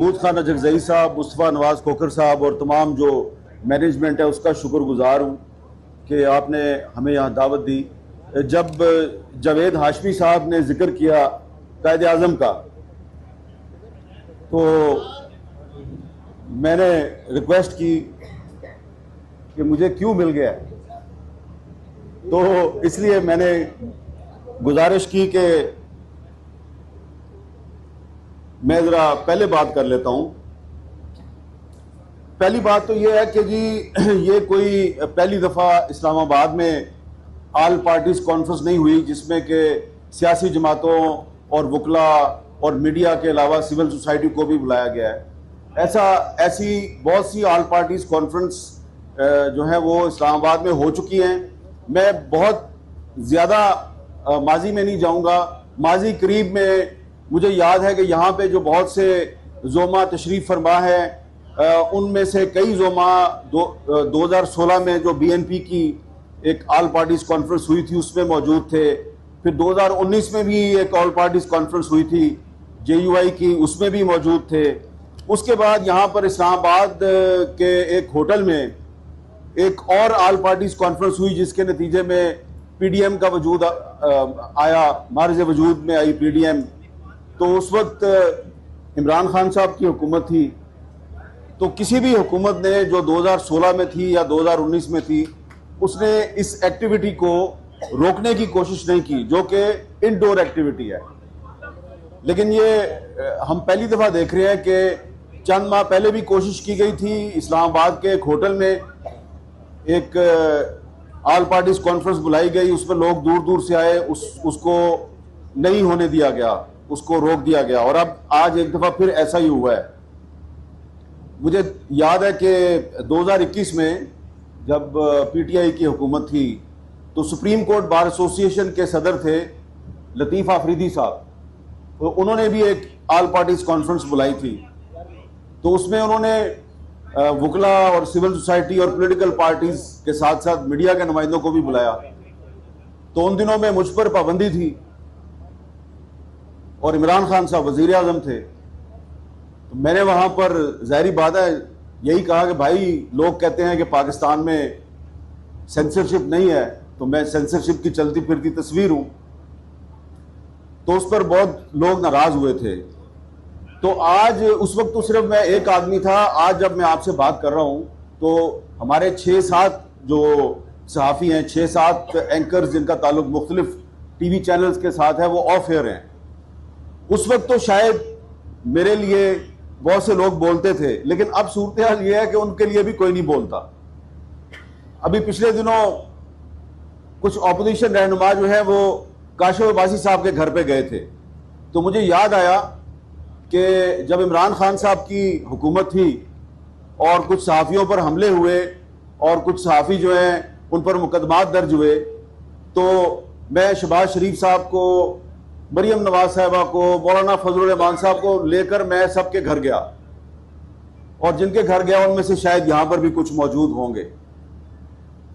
महमूद खान अजगज़ई साहब, मुस्तफ़ा नवाज़ खोखर साहब और तमाम जो मैनेजमेंट है उसका शुक्रगुजार हूँ कि आपने हमें यहाँ दावत दी। जब जावेद हाशमी साहब ने जिक्र किया कायद आज़म का, तो मैंने रिक्वेस्ट की कि मुझे क्यों मिल गया, तो इसलिए मैंने गुजारिश की कि मैं ज़रा पहले बात कर लेता हूँ। पहली बात तो ये है कि जी ये कोई पहली दफ़ा इस्लामाबाद में आल पार्टीज़ कॉन्फ्रेंस नहीं हुई जिसमें कि सियासी जमातों और वकला और मीडिया के अलावा सिविल सोसाइटी को भी बुलाया गया है। ऐसी बहुत सी आल पार्टीज़ कॉन्फ्रेंस जो है वो इस्लामाबाद में हो चुकी हैं। मैं बहुत ज़्यादा माजी में नहीं जाऊँगा। माजी करीब में मुझे याद है कि यहाँ पे जो बहुत से जोमा तशरीफ़ फरमा है उनमें से कई जोमा 2016 में जो BNP की एक आल पार्टीज़ कॉन्फ्रेंस हुई थी उसमें मौजूद थे। फिर 2019 में भी एक ऑल पार्टीज़ कॉन्फ्रेंस हुई थी JUI की, उसमें भी मौजूद थे। उसके बाद यहाँ पर इस्लामाबाद के एक होटल में एक और आल पार्टीज़ कॉन्फ्रेंस हुई जिसके नतीजे में PDM का वजूद आया, मार्ज वजूद में आई PDM। तो उस वक्त इमरान खान साहब की हुकूमत थी। तो किसी भी हुकूमत ने जो 2016 में थी या 2019 में थी उसने इस एक्टिविटी को रोकने की कोशिश नहीं की जो कि इनडोर एक्टिविटी है। लेकिन ये हम पहली दफ़ा देख रहे हैं कि चंद माह पहले भी कोशिश की गई थी। इस्लामाबाद के एक होटल में एक आल पार्टीज़ कॉन्फ्रेंस बुलाई गई, उसमें लोग दूर दूर से आए, उसको नहीं होने दिया गया, उसको रोक दिया गया। और अब आज एक दफ़ा फिर ऐसा ही हुआ है। मुझे याद है कि 2021 में जब PTI की हुकूमत थी तो सुप्रीम कोर्ट बार एसोसिएशन के सदर थे लतीफ़ आफरीदी साहब, तो उन्होंने भी एक आल पार्टीज़ कॉन्फ्रेंस बुलाई थी। तो उसमें उन्होंने वकला और सिविल सोसाइटी और पॉलिटिकल पार्टीज़ के साथ साथ मीडिया के नुमाइंदों को भी बुलाया। तो उन दिनों में मुझ पर पाबंदी थी और इमरान खान साहब वज़ीर आज़म थे। तो मैंने वहाँ पर ज़ाहिरी बात है यही कहा कि भाई लोग कहते हैं कि पाकिस्तान में सेंसरशिप नहीं है, तो मैं सेंसरशिप की चलती फिरती तस्वीर हूँ। तो उस पर बहुत लोग नाराज़ हुए थे। तो आज उस वक्त तो सिर्फ मैं एक आदमी था। आज जब मैं आपसे बात कर रहा हूँ तो हमारे 6-7 जो सहाफ़ी हैं, 6-7 एंकर्स जिनका ताल्लुक मुख्तलिफ TV चैनल्स के साथ है वो ऑफ एयर हैं। उस वक्त तो शायद मेरे लिए बहुत से लोग बोलते थे, लेकिन अब सूरत हाल ये है कि उनके लिए भी कोई नहीं बोलता। अभी पिछले दिनों कुछ ऑपोजिशन रहनुमा जो है वो काशिफ अब्बासी साहब के घर पे गए थे। तो मुझे याद आया कि जब इमरान खान साहब की हुकूमत थी और कुछ सहाफ़ियों पर हमले हुए और कुछ सहाफ़ी जो हैं उन पर मुकदमात दर्ज हुए, तो मैं शहबाज शरीफ साहब को, मरियम नवाज साहबा को, मौलाना फजलुर रहमान साहब को लेकर मैं सबके घर गया। और जिनके घर गया उनमें से शायद यहाँ पर भी कुछ मौजूद होंगे।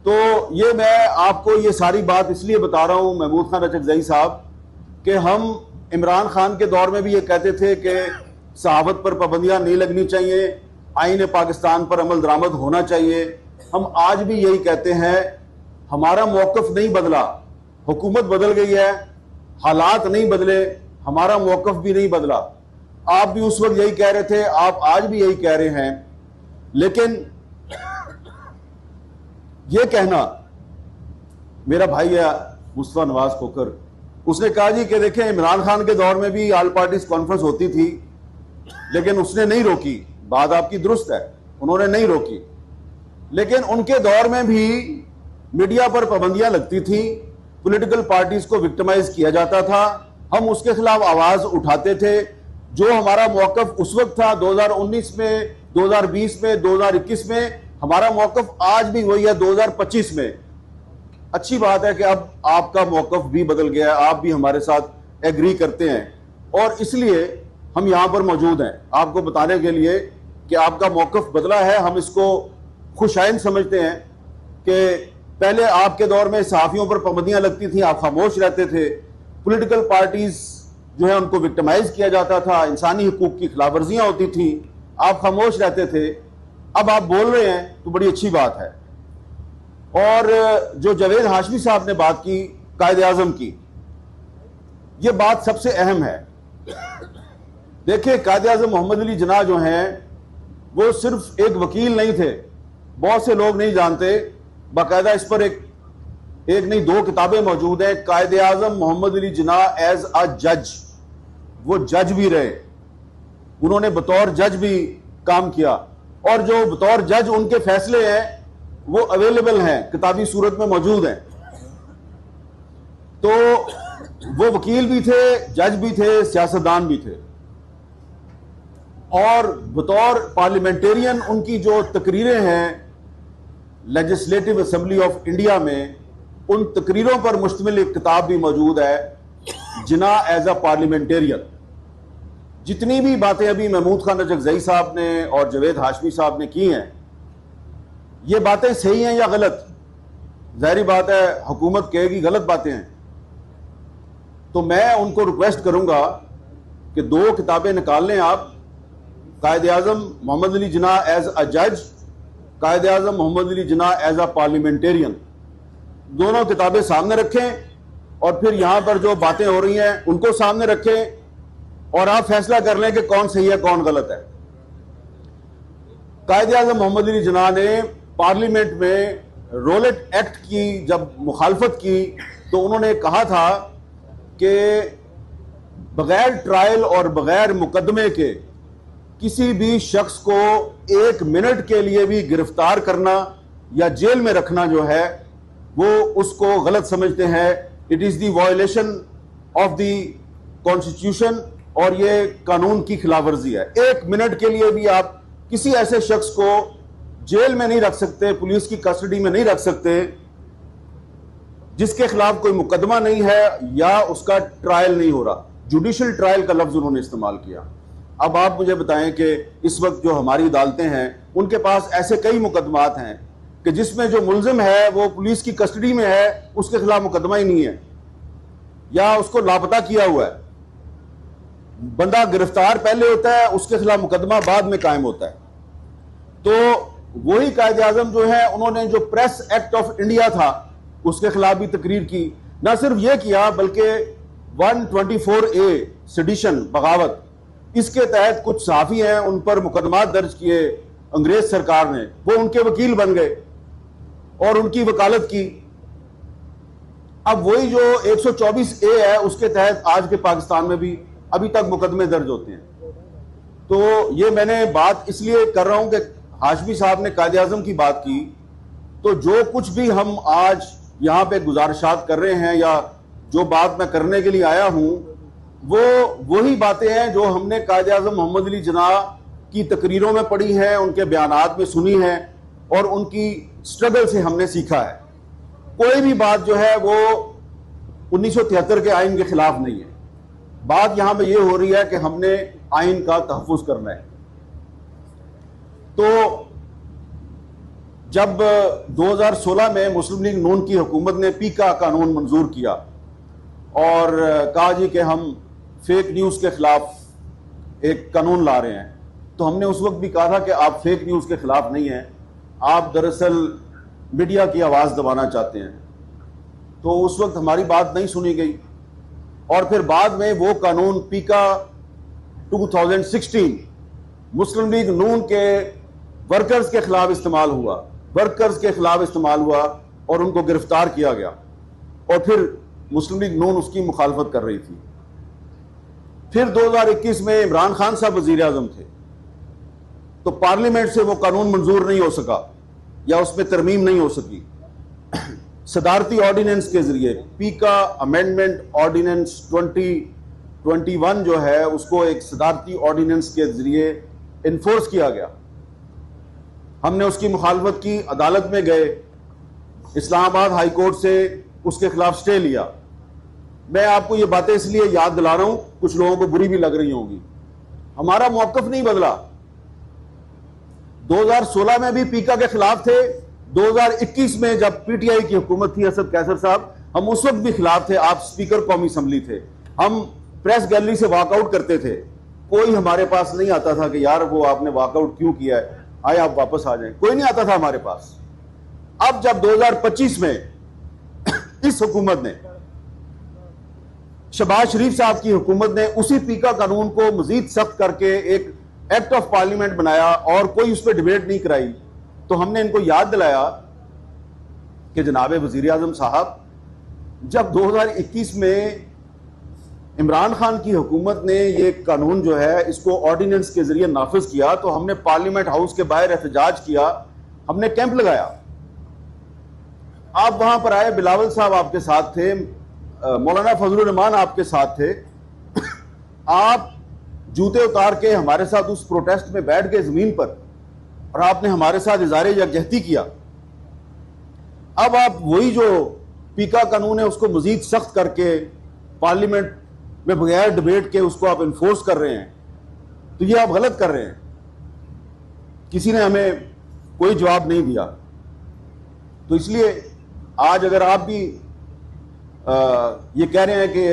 तो ये मैं आपको ये सारी बात इसलिए बता रहा हूँ महमूद खान अजगज़ई साहब कि हम इमरान खान के दौर में भी ये कहते थे कि सहावत पर पाबंदियाँ नहीं लगनी चाहिए, आईन पाकिस्तान पर अमल दरामद होना चाहिए। हम आज भी यही कहते हैं। हमारा मौक़िफ़ नहीं बदला, हुकूमत बदल गई है, हालात नहीं बदले, हमारा मौक़िफ़ भी नहीं बदला। आप भी उस वक्त यही कह रहे थे, आप आज भी यही कह रहे हैं। लेकिन ये कहना, मेरा भाई है मुस्तफ़ा नवाज़ खोखर, उसने कहा जी कि देखें इमरान खान के दौर में भी आल पार्टीज़ कॉन्फ्रेंस होती थी लेकिन उसने नहीं रोकी। बात आपकी दुरुस्त है, उन्होंने नहीं रोकी, लेकिन उनके दौर में भी मीडिया पर पाबंदियां लगती थी, पॉलिटिकल पार्टीज को विक्टिमाइज किया जाता था, हम उसके खिलाफ आवाज उठाते थे। जो हमारा मौक़िफ़ उस वक्त था 2019 में, 2020 में, 2021 में, हमारा मौक़िफ़ आज भी वही है 2025 में। अच्छी बात है कि अब आपका मौक़िफ़ भी बदल गया है, आप भी हमारे साथ एग्री करते हैं और इसलिए हम यहाँ पर मौजूद हैं आपको बताने के लिए कि आपका मौक़िफ़ बदला है। हम इसको खुशाइन समझते हैं कि पहले आपके दौर में सहाफ़ियों पर पाबंदियाँ लगती थी, आप खामोश रहते थे। पॉलिटिकल पार्टीज़ जो है उनको विक्टिमाइज किया जाता था, इंसानी हुकूक की खिलाफवर्जियां होती थी, आप खामोश रहते थे। अब आप बोल रहे हैं तो बड़ी अच्छी बात है। और जो जावेद हाशमी साहब ने बात की कायदे आजम की, ये बात सबसे अहम है। देखिए, कायदे आजम मोहम्मद अली जिन्ना जो हैं वो सिर्फ एक वकील नहीं थे, बहुत से लोग नहीं जानते, बाकायदा इस पर एक नहीं दो किताबें मौजूद हैं। कायदे आजम मोहम्मद अली जिन्ना एज अ जज, वो जज भी रहे, उन्होंने बतौर जज भी काम किया, और जो बतौर जज उनके फैसले हैं वो अवेलेबल हैं, किताबी सूरत में मौजूद हैं। तो वो वकील भी थे, जज भी थे, सियासतदान भी थे, और बतौर पार्लियामेंटेरियन उनकी जो तकरीरें हैं लेजिस्लेटिव असेंबली ऑफ इंडिया में, उन तकरीरों पर मुश्तमिल एक किताब भी मौजूद है, जिन्ना एज अ पार्लियामेंटेरियन। जितनी भी बातें अभी महमूद खान रजकजई साहब ने और जावेद हाशमी साहब ने की हैं, ये बातें सही हैं या गलत, जाहिर बात है हुकूमत कहेगी गलत बातें हैं। तो मैं उनको रिक्वेस्ट करूंगा कि दो किताबें निकाल लें आप, कायदे आजम मोहम्मद अली जिन्ना एज अ जज, कायदे आजम Mohammad Ali Jinnah as a parliamentarian, दोनों किताबें सामने रखें, और फिर यहां पर जो बातें हो रही हैं उनको सामने रखें, और आप फैसला कर लें कि कौन सही है कौन गलत है। कायदे आजम मोहम्मद अली जिन्ना ने पार्लियामेंट में रोलेट एक्ट की जब मुखालफत की, तो उन्होंने कहा था कि बगैर ट्रायल और बगैर मुकदमे के किसी भी शख्स को 1 मिनट के लिए भी गिरफ्तार करना या जेल में रखना जो है वो उसको गलत समझते हैं। It is the violation of the constitution, और ये कानून की खिलाफवर्जी है। 1 मिनट के लिए भी आप किसी ऐसे शख्स को जेल में नहीं रख सकते, पुलिस की कस्टडी में नहीं रख सकते जिसके खिलाफ कोई मुकदमा नहीं है या उसका ट्रायल नहीं हो रहा। जुडिशियल ट्रायल का लफ्ज उन्होंने इस्तेमाल किया। अब आप मुझे बताएं कि इस वक्त जो हमारी अदालतें हैं उनके पास ऐसे कई मुकदमात हैं कि जिसमें जो मुल्जिम है वो पुलिस की कस्टडी में है, उसके खिलाफ मुकदमा ही नहीं है या उसको लापता किया हुआ है। बंदा गिरफ्तार पहले होता है, उसके खिलाफ मुकदमा बाद में कायम होता है। तो वही कायदे आजम जो है उन्होंने जो प्रेस एक्ट ऑफ इंडिया था उसके खिलाफ भी तकरीर की। ना सिर्फ ये किया बल्कि 124A सेडिशन, बगावत, इसके तहत कुछ सहाफी हैं उन पर मुकदमा दर्ज किए अंग्रेज सरकार ने, वो उनके वकील बन गए और उनकी वकालत की। अब वही जो 124A है उसके तहत आज के पाकिस्तान में भी अभी तक मुकदमे दर्ज होते हैं। तो ये मैंने बात इसलिए कर रहा हूं कि हाशमी साहब ने कायदे आजम की बात की, तो जो कुछ भी हम आज यहां पे गुजारिशात कर रहे हैं या जो बात मैं करने के लिए आया हूं, वो वही बातें हैं जो हमने कायदे आजम मोहम्मद अली जिन्ना की तकरीरों में पढ़ी हैं, उनके बयानात में सुनी है और उनकी स्ट्रगल से हमने सीखा है। कोई भी बात जो है वो 1973 के आइन के खिलाफ नहीं है। बात यहां पे ये हो रही है कि हमने आइन का तहफ़्फ़ुज़ करना है। तो जब 2016 में मुस्लिम लीग नून की हुकूमत ने पीका कानून मंजूर किया और कहा जी कि हम फेक न्यूज़ के खिलाफ एक कानून ला रहे हैं, तो हमने उस वक्त भी कहा था कि आप फेक न्यूज़ के खिलाफ नहीं हैं, आप दरअसल मीडिया की आवाज़ दबाना चाहते हैं। तो उस वक्त हमारी बात नहीं सुनी गई और फिर बाद में वो कानून पीका 2016 मुस्लिम लीग नून के वर्कर्स के खिलाफ इस्तेमाल हुआ, वर्कर्स के खिलाफ इस्तेमाल हुआ और उनको गिरफ्तार किया गया और फिर मुस्लिम लीग नून उसकी मुखालफत कर रही थी। फिर 2021 में इमरान खान साहब वजीर आजम थे, तो पार्लियामेंट से वो कानून मंजूर नहीं हो सका या उसमें तरमीम नहीं हो सकी। सदारती ऑर्डिनेंस के जरिए पीका अमेंडमेंट ऑर्डिनेंस 2021 जो है उसको एक सदारती ऑर्डिनेंस के जरिए इन्फोर्स किया गया। हमने उसकी मुखालफत की, अदालत में गए, इस्लामाबाद हाई कोर्ट से उसके खिलाफ स्टे लिया। मैं आपको ये बातें इसलिए याद दिला रहा हूं, कुछ लोगों को बुरी भी लग रही होंगी, हमारा मौकफ नहीं बदला। 2016 में भी पीका के खिलाफ थे, 2021 में जब पीटीआई की हुकूमत थी असद कैसर साहब, हम उस वक्त भी खिलाफ थे। आप स्पीकर कौमी असम्बली थे, हम प्रेस गैलरी से वॉकआउट करते थे, कोई हमारे पास नहीं आता था कि यार वो आपने वॉकआउट क्यों किया है, आए आप वापस आ जाएं, कोई नहीं आता था हमारे पास। अब जब 2025 में इस हुकूमत ने, शहबाज शरीफ साहब की हुकूमत ने उसी पीका कानून को मजीद सख्त करके एक एक्ट ऑफ पार्लियामेंट बनाया और कोई उस पर डिबेट नहीं कराई, तो हमने इनको याद दिलाया कि जनाब वजीर आजम साहब, जब 2021 में इमरान खान की हुकूमत ने ये कानून जो है इसको ऑर्डिनेंस के जरिए नाफिज किया, तो हमने पार्लियामेंट हाउस के बाहर एहतजाज किया, हमने कैंप लगाया। आप वहां पर आए, बिलावल साहब आपके साथ थे, मौलाना फजलुर रहमान आपके साथ थे, आप जूते उतार के हमारे साथ उस प्रोटेस्ट में बैठ गए जमीन पर और आपने हमारे साथ इज़हारे यकजहती किया। अब आप वही जो पीका कानून है उसको मजीद सख्त करके पार्लियामेंट में बगैर डिबेट के उसको आप इन्फोर्स कर रहे हैं, तो ये आप गलत कर रहे हैं। किसी ने हमें कोई जवाब नहीं दिया, तो इसलिए आज अगर आप भी ये कह रहे हैं कि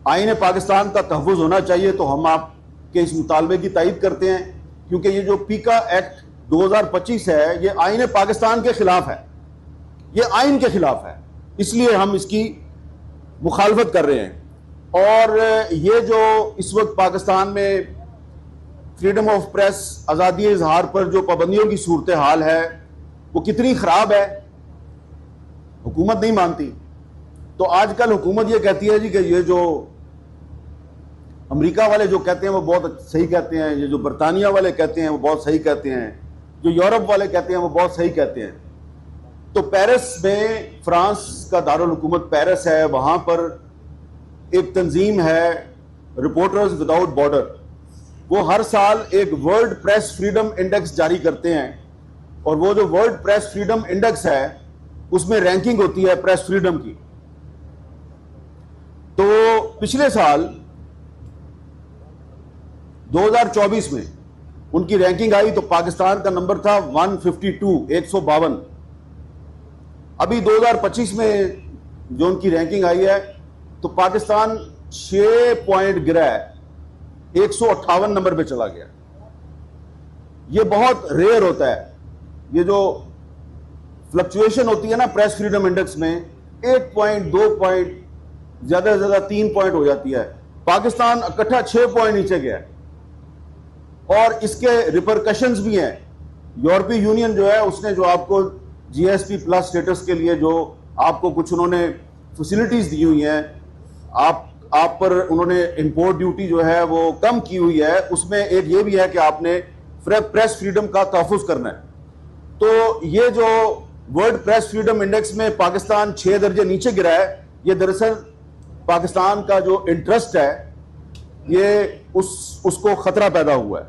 आईन पाकिस्तान का तहफ़्फ़ुज़ होना चाहिए, तो हम आपके इस मुतालबे की तायद करते हैं, क्योंकि ये जो पीका एक्ट 2025 है ये आईन पाकिस्तान के खिलाफ है, ये आईन के खिलाफ है, इसलिए हम इसकी मुखालफत कर रहे हैं। और ये जो इस वक्त पाकिस्तान में फ्रीडम ऑफ प्रेस, आज़ादी इजहार पर जो पाबंदियों की सूरत हाल है वो कितनी ख़राब है, हुकूमत नहीं मानती। तो आजकल हुकूमत ये कहती है जी कि ये जो अमेरिका वाले जो कहते हैं वो बहुत सही कहते हैं, ये जो बरतानिया वाले कहते हैं वो बहुत सही कहते हैं, जो यूरोप वाले कहते हैं वो बहुत सही कहते हैं। तो पेरिस में, फ्रांस का दारुल हुकूमत पेरिस है, वहाँ पर एक तंजीम है रिपोर्टर्स विदाउट बॉर्डर, वो हर साल एक वर्ल्ड प्रेस फ्रीडम इंडेक्स जारी करते हैं, और वो जो वर्ल्ड प्रेस फ्रीडम इंडेक्स है उसमें रैंकिंग होती है प्रेस फ्रीडम की। तो पिछले साल 2024 में उनकी रैंकिंग आई तो पाकिस्तान का नंबर था 152, 152। अभी 2025 में जो उनकी रैंकिंग आई है तो पाकिस्तान 6 पॉइंट गिरा है, 158 नंबर पे चला गया। ये बहुत रेयर होता है, ये जो फ्लक्चुएशन होती है ना प्रेस फ्रीडम इंडेक्स में, 1 पॉइंट 2 पॉइंट ज्यादा से ज्यादा 3 पॉइंट हो जाती है। पाकिस्तान इकट्ठा 6 पॉइंट नीचे गया है, और इसके रिपरकशंस भी हैं। यूरोपीय यूनियन जो है उसने जो आपको जीएसपी प्लस स्टेटस के लिए जो आपको कुछ उन्होंने फैसिलिटीज दी हुई हैं, आप पर उन्होंने इंपोर्ट ड्यूटी जो है वो कम की हुई है, उसमें एक ये भी है कि आपने प्रेस फ्रीडम का तहफ़्फ़ुज़ करना है। तो ये जो वर्ल्ड प्रेस फ्रीडम इंडेक्स में पाकिस्तान 6 दर्जे नीचे गिरा है, ये दरअसल पाकिस्तान का जो इंटरेस्ट है ये उसको खतरा पैदा हुआ है।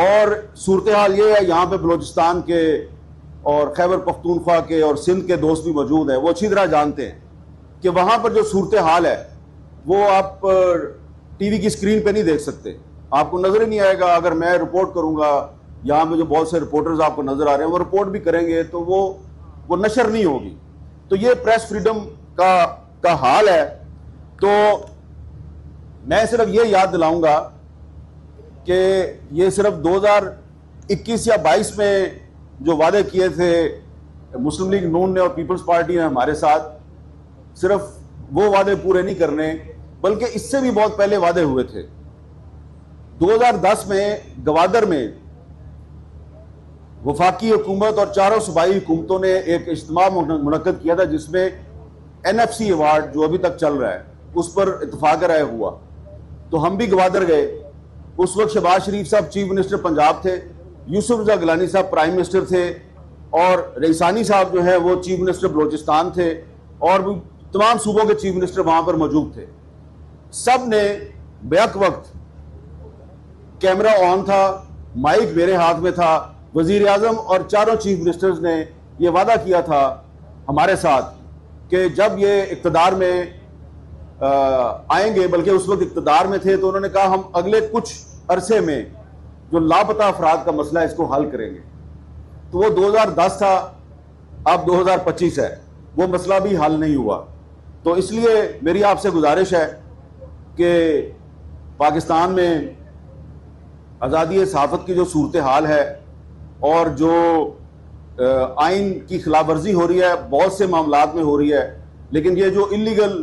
और सूरत हाल ये है, यहाँ पे बलूचिस्तान के और खैबर पख्तूनख्वा के और सिंध के दोस्त भी मौजूद हैं, वो अच्छी तरह जानते हैं कि वहाँ पर जो सूरत हाल है वो आप टीवी की स्क्रीन पे नहीं देख सकते, आपको नजर ही नहीं आएगा। अगर मैं रिपोर्ट करूँगा, यहाँ पे जो बहुत से रिपोर्टर्स आपको नजर आ रहे हैं वो रिपोर्ट भी करेंगे तो वो नशर नहीं होगी। तो ये प्रेस फ्रीडम का हाल है। तो मैं सिर्फ ये याद दिलाऊंगा कि ये सिर्फ 2021 या 22 में जो वादे किए थे मुस्लिम लीग नून ने और पीपल्स पार्टी ने हमारे साथ, सिर्फ वो वादे पूरे नहीं करने, बल्कि इससे भी बहुत पहले वादे हुए थे। 2010 में गवादर में वफाकी हुकूमत और चारों सूबाई हुकूमतों ने एक इज्तिमा मुनक्कद किया था जिसमें NFC अवार्ड जो अभी तक चल रहा है उस पर इत्तफाक राय हुआ। तो हम भी गवादर गए। उस वक्त शहबाज शरीफ साहब चीफ मिनिस्टर पंजाब थे, यूसुफ रज़ा गिलानी साहब प्राइम मिनिस्टर थे, और रईसानी साहब जो है वो चीफ मिनिस्टर बलूचिस्तान थे, और भी तमाम सूबों के चीफ मिनिस्टर वहां पर मौजूद थे। सब ने बैक वक्त कैमरा ऑन था, माइक मेरे हाथ में था, वजीर आजम और चारों चीफ मिनिस्टर्स ने यह वादा किया था हमारे साथ कि जब ये इक़्तिदार में आएंगे, बल्कि उस वक्त इक़्तिदार में थे, तो उन्होंने कहा हम अगले कुछ अरसे में जो लापता अफराद का मसला है इसको हल करेंगे। तो वो 2010 था, अब 2025 है, वो मसला भी हल नहीं हुआ। तो इसलिए मेरी आपसे गुजारिश है कि पाकिस्तान में आज़ादी सहाफ़त की जो सूरत हाल है और जो आइन की खिलाफ वर्जी हो रही है, बहुत से मामलात में हो रही है, लेकिन ये जो इलीगल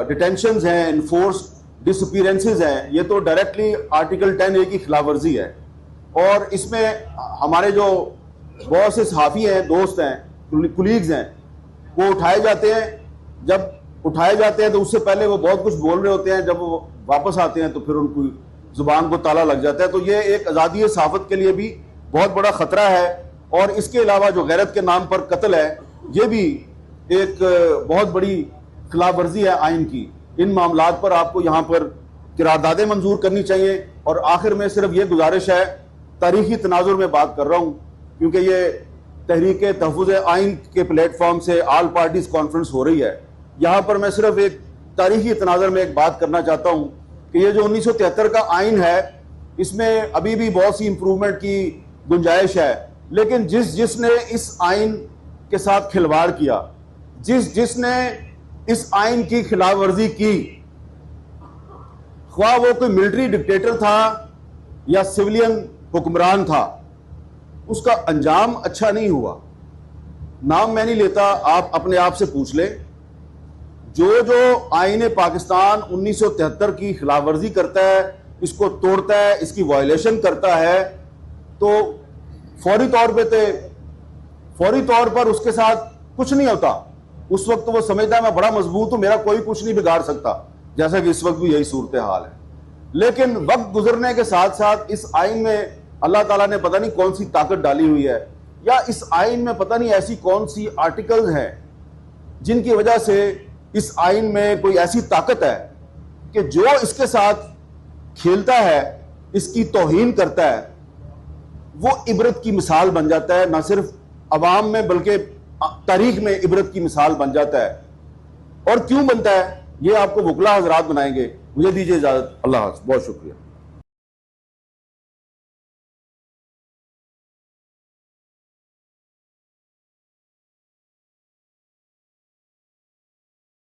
डिटेंशंस हैं, इन्फोर्स डिसअपीयरेंसेस हैं, ये तो डायरेक्टली आर्टिकल 10A की खिलाफ वर्जी है। और इसमें हमारे जो बहुत से सहाफ़ी हैं, दोस्त हैं, कुलीग्स हैं, वो उठाए जाते हैं। जब उठाए जाते हैं तो उससे पहले वो बहुत कुछ बोल रहे होते हैं, जब वो वापस आते हैं तो फिर उनको जुबान को ताला लग जाता है। तो ये एक आज़ादी सहाफ़त के लिए भी बहुत बड़ा ख़तरा है। और इसके अलावा जो गैरत के नाम पर कत्ल है, ये भी एक बहुत बड़ी खिलाफ वर्जी है आइन की। इन मामलात पर आपको यहाँ पर किरारदादें मंजूर करनी चाहिए। और आखिर में सिर्फ ये गुजारिश है, तारीखी तनाजुर में बात कर रहा हूँ क्योंकि ये तहरीक तहफ़्फ़ुज़ आइन के प्लेटफॉर्म से ऑल पार्टीज कॉन्फ्रेंस हो रही है। यहाँ पर मैं सिर्फ एक तारीखी तनाजुर में एक बात करना चाहता हूँ कि ये जो 1973 का आइन है, इसमें अभी भी बहुत सी इंप्रूवमेंट की गुंजाइश है। लेकिन जिसने इस आइन के साथ खिलवाड़ किया, जिसने इस आइन की खिलाफ वर्जी की, ख्वाह वो कोई मिलिट्री डिक्टेटर था या सिविलियन हुक्मरान था, उसका अंजाम अच्छा नहीं हुआ। नाम मैं नहीं लेता, आप अपने आप से पूछ लें। जो आईन पाकिस्तान 1973 की खिलाफ वर्जी करता है, इसको तोड़ता है, इसकी वायलेशन करता है, तो फौरी तौर पर उसके साथ कुछ नहीं होता। उस वक्त वो समझता है मैं बड़ा मजबूत हूं, मेरा कोई कुछ नहीं बिगाड़ सकता, जैसा कि इस वक्त भी यही सूरत हाल है। लेकिन वक्त गुजरने के साथ साथ इस आइन में अल्लाह ताला ने पता नहीं कौन सी ताकत डाली हुई है, या इस आइन में पता नहीं ऐसी कौन सी आर्टिकल्स हैं जिनकी वजह से इस आइन में कोई ऐसी ताकत है कि जो इसके साथ खेलता है, इसकी तौहीन करता है, वो इबरत की मिसाल बन जाता है। ना सिर्फ अवाम में बल्कि तारीख में इबरत की मिसाल बन जाता है। और क्यों बनता है, ये आपको वकला हजरात बनाएंगे। मुझे दीजिए इजाजत। अल्लाह हाफ़िज़, बहुत शुक्रिया।